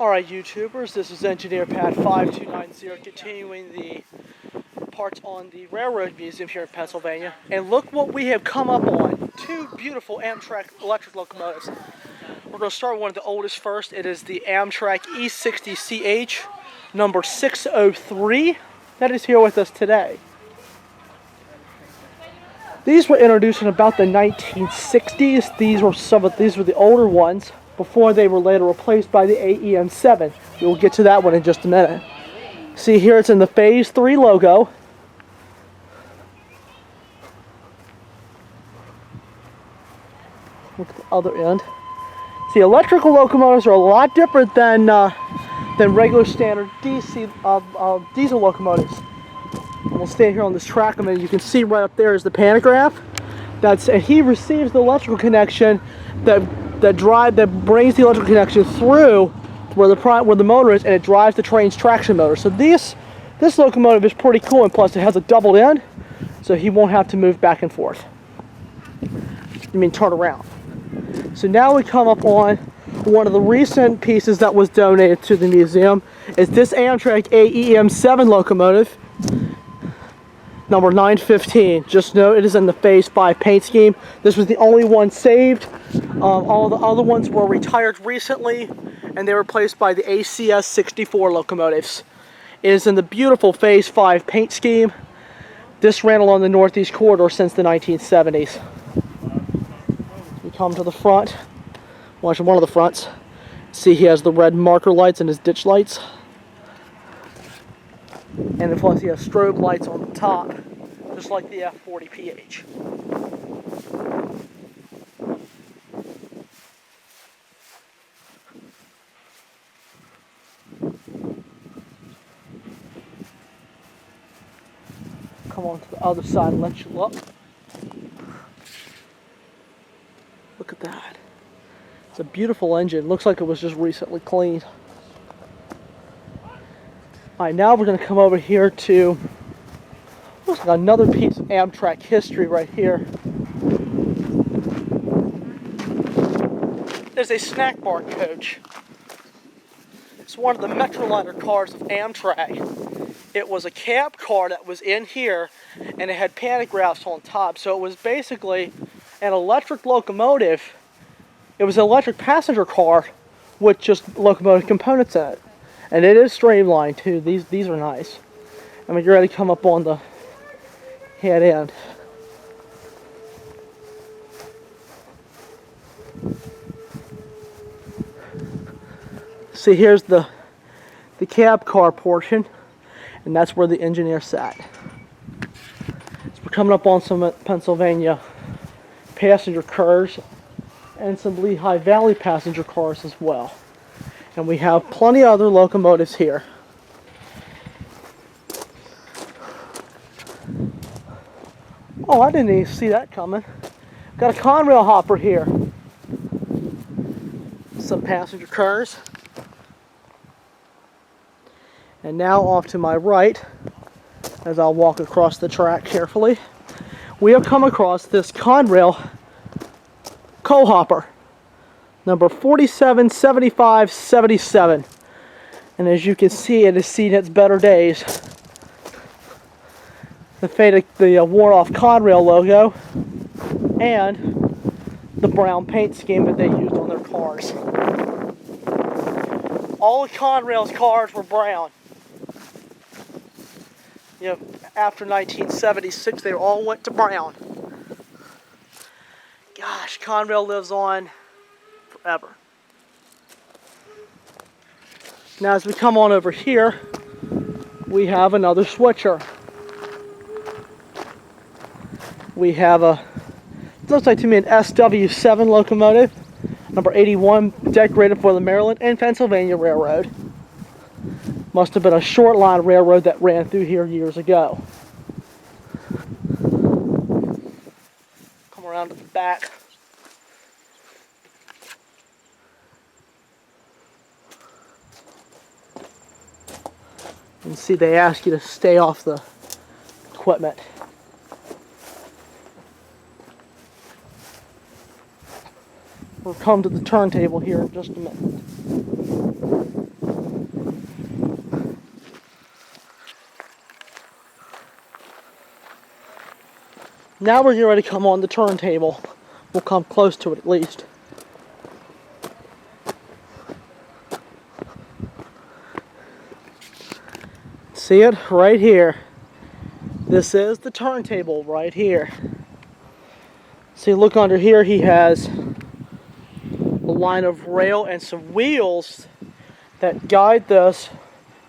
Alright YouTubers, this is Engineer Pat 5290 continuing the parts on the Railroad Museum here in Pennsylvania. And look what we have come up on. Two beautiful Amtrak electric locomotives. We're going to start with one of the oldest first. It is the Amtrak E60CH number 603 that is here with us today. These were introduced in about the 1960s. These were the older ones before they were later replaced by the AEM7. We'll get to that one in just a minute. See here, it's in the Phase 3 logo. Look at the other end. See, electrical locomotives are a lot different than regular standard diesel locomotives. And we'll stay here on this track a minute. You can see right up there is the pantograph. And he receives the electrical connection that brings the electrical connection through where the motor is, and it drives the train's traction motor. So this locomotive is pretty cool, and plus it has a double end, so he won't have to move back and forth. Turn around. So now we come up on one of the recent pieces that was donated to the museum. Is this Amtrak AEM7 locomotive, number 915. Just note it is in the Phase 5 paint scheme. This was the only one saved. All the other ones were retired recently, and they were replaced by the ACS 64 locomotives. It is in the beautiful Phase 5 paint scheme. This ran along the Northeast Corridor since the 1970s. We come to the front. Watch one of the fronts. See, he has the red marker lights and his ditch lights. And then plus he has strobe lights on the top, just like the F40PH. Come on to the other side and let you look. Look at that. It's a beautiful engine. Looks like it was just recently cleaned. Alright, now we're going to come over here to, looks like another piece of Amtrak history right here. There's a snack bar coach. It's one of the Metroliner cars of Amtrak. It was a cab car that was in here, and it had pantographs on top, so it was basically an electric locomotive. It was an electric passenger car with just locomotive components in it. And it is streamlined too. These are nice. I mean, you're ready to come up on the head end. See, here's the cab car portion, and that's where the engineer sat. So we're coming up on some Pennsylvania passenger cars and some Lehigh Valley passenger cars as well. And we have plenty of other locomotives here. Oh, I didn't even see that coming. Got a Conrail hopper here. Some passenger cars. And now off to my right, as I'll walk across the track carefully, we have come across this Conrail coal hopper. Number 477577, and as you can see, it has seen its better days. The worn-off Conrail logo and the brown paint scheme that they used on their cars. All of Conrail's cars were brown. After 1976, they all went to brown. Gosh, Conrail lives on forever. Now as we come on over here, we have another switcher. We have it looks like to me an SW7 locomotive, number 81, decorated for the Maryland and Pennsylvania Railroad. Must have been a short line railroad that ran through here years ago. Come around to the back. And see, they ask you to stay off the equipment. We'll come to the turntable here in just a minute. Now we're getting ready to come on the turntable. We'll come close to it at least. See it right here. This is the turntable right here. See, look under here, he has a line of rail and some wheels that guide this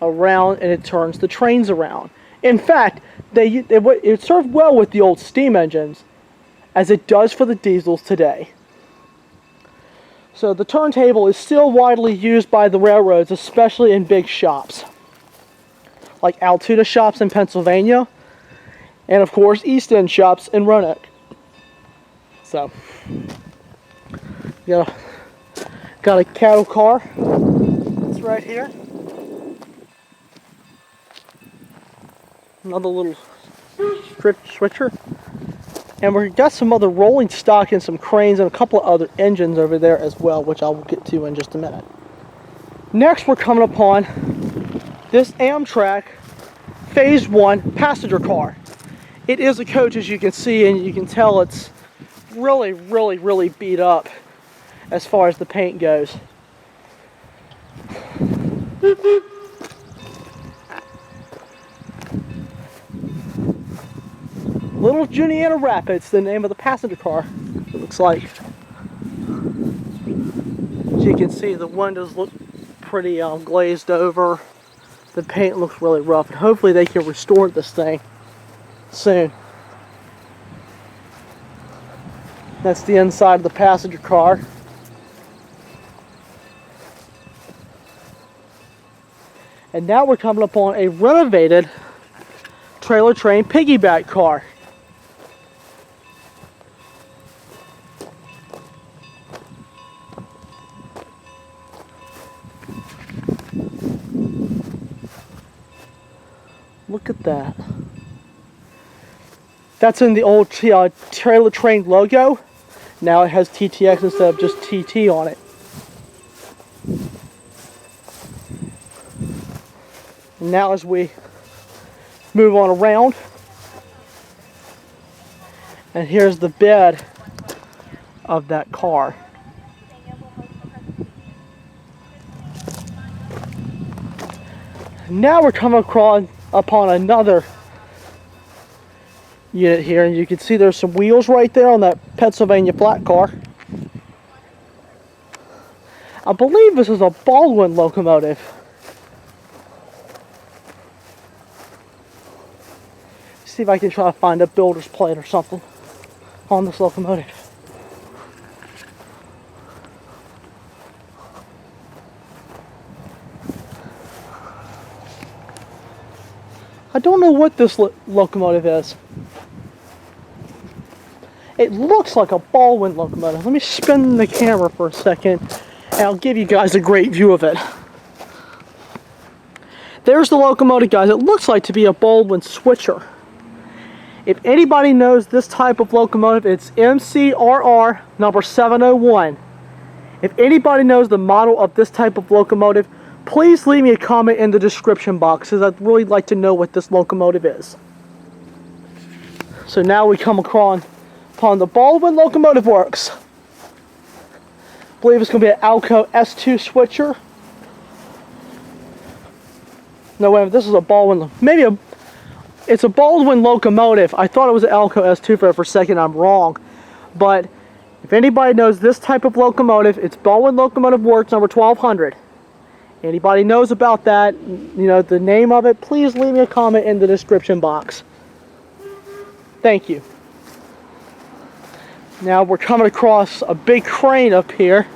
around, and it turns the trains around. In fact, it served well with the old steam engines, as it does for the diesels today. So the turntable is still widely used by the railroads, especially in big shops, like Altoona shops in Pennsylvania, and of course East End shops in Roanoke. So, got a cattle car. It's right here. Another little switcher. And we've got some other rolling stock and some cranes and a couple of other engines over there as well, which I will get to in just a minute. Next, we're coming upon this Amtrak Phase 1 passenger car. It is a coach, as you can see, and you can tell it's really beat up as far as the paint goes. Little Juniata Rapids, the name of the passenger car, it looks like. As you can see, the windows look pretty glazed over. The paint looks really rough, and hopefully they can restore this thing soon. That's the inside of the passenger car. And now we're coming upon a renovated trailer train piggyback car. Look at that. That's in the old trailer train logo. Now it has TTX instead of just TT on it. And now as we move on around, and here's the bed of that car. Now we're coming upon another unit here, and you can see there's some wheels right there on that Pennsylvania flat car. I believe this is a Baldwin locomotive. See if I can try to find a builder's plate or something on this locomotive. I don't know what this locomotive is. It looks like a Baldwin locomotive. Let me spin the camera for a second, and I'll give you guys a great view of it. There's the locomotive, guys. It looks like to be a Baldwin switcher. If anybody knows this type of locomotive, it's MCRR number 701. If anybody knows the model of this type of locomotive, please leave me a comment in the description box, because I'd really like to know what this locomotive is. So now we come upon the Baldwin Locomotive Works. I believe it's going to be an Alco S2 switcher. No, wait, this is a Baldwin. It's a Baldwin locomotive. I thought it was an Alco S2 for a second. I'm wrong. But if anybody knows this type of locomotive, it's Baldwin Locomotive Works number 1200. Anybody knows about that, you know, the name of it, please leave me a comment in the description box. Thank you. Now we're coming across a big crane up here.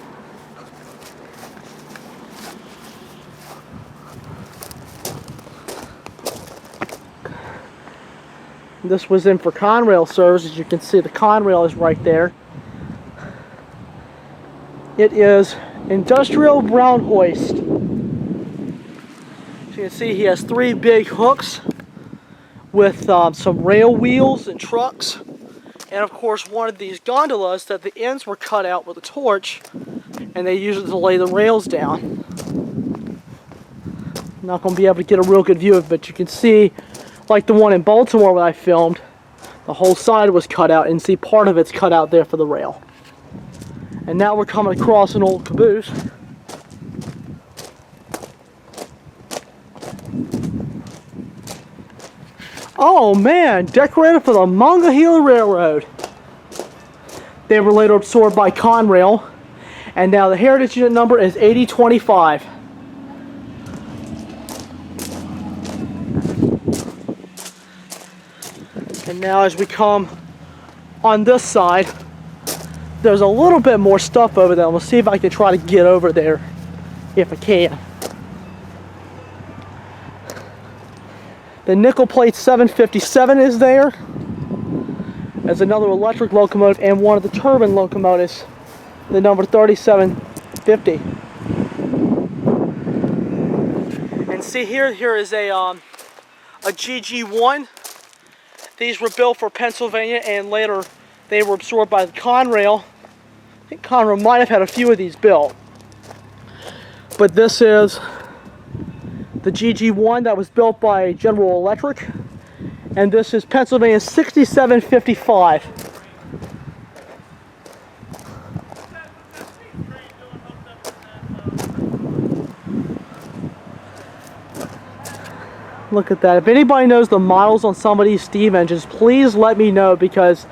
This was in for Conrail service. As you can see, the Conrail is right there. It is Industrial Brown Hoist. As you can see, he has 3 big hooks with some rail wheels and trucks. And of course, one of these gondolas that the ends were cut out with a torch, and they use it to lay the rails down. I'm not going to be able to get a real good view of it, but you can see, like the one in Baltimore that I filmed, The whole side was cut out, and see part of it's cut out there for the rail. And now we're coming across an old caboose. Oh man, decorated for the Monongahela Railroad. They were later absorbed by Conrail, and now the heritage unit number is 8025. And now as we come on this side, there's a little bit more stuff over there. We'll see if I can try to get over there, if I can. The nickel plate 757 is there. There's another electric locomotive and one of the turbine locomotives, the number 3750. And see here is a GG1. These were built for Pennsylvania, and later they were absorbed by the Conrail. I think Conrail might have had a few of these built. But this is the GG1 that was built by General Electric. And this is Pennsylvania 6755. Look at that. If anybody knows the models on some of these steam engines, please let me know, because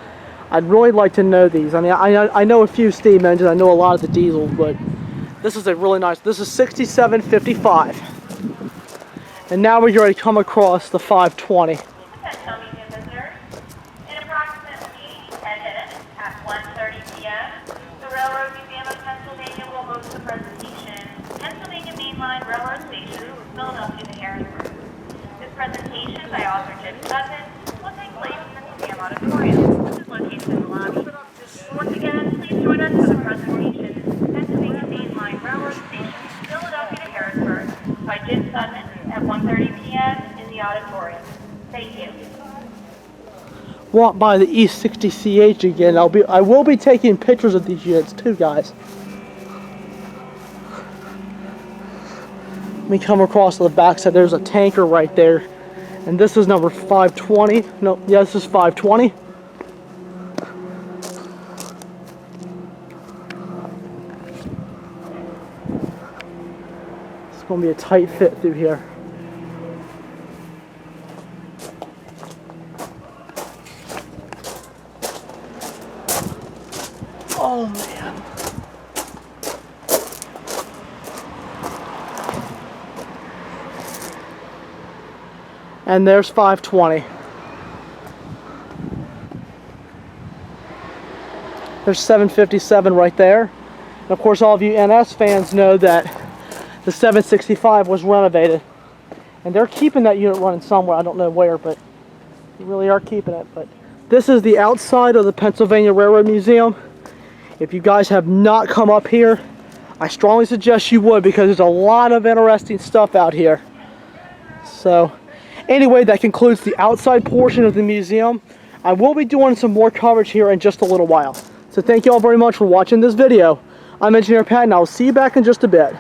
I'd really like to know these. I mean, I know a few steam engines, I know a lot of the diesels, but this is a really nice, this is 6755. And now we're going to come across the 520. Railroad Station, Philadelphia to Harrisburg. This presentation by author Jim Sutton will take place in the museum auditorium, which is located in the lobby. Once again, please join us for the presentation, Pennsylvania Main Line Railroad Station, Philadelphia to Harrisburg, by Jim Sutton at 1:30 p.m. in the auditorium. Thank you. Walk by the East 60CH again. I will be taking pictures of these units too, guys. Let me come across to the back side. There's a tanker right there, and this is number 520. No, yeah, this is 520. It's going to be a tight fit through here. Oh man. And there's 520. There's 757 right there. And of course, all of you NS fans know that the 765 was renovated. And they're keeping that unit running somewhere. I don't know where, but they really are keeping it. But this is the outside of the Pennsylvania Railroad Museum. If you guys have not come up here, I strongly suggest you would, because there's a lot of interesting stuff out here. So anyway, that concludes the outside portion of the museum. I will be doing some more coverage here in just a little while. So thank you all very much for watching this video. I'm Engineer Pat, and I'll see you back in just a bit.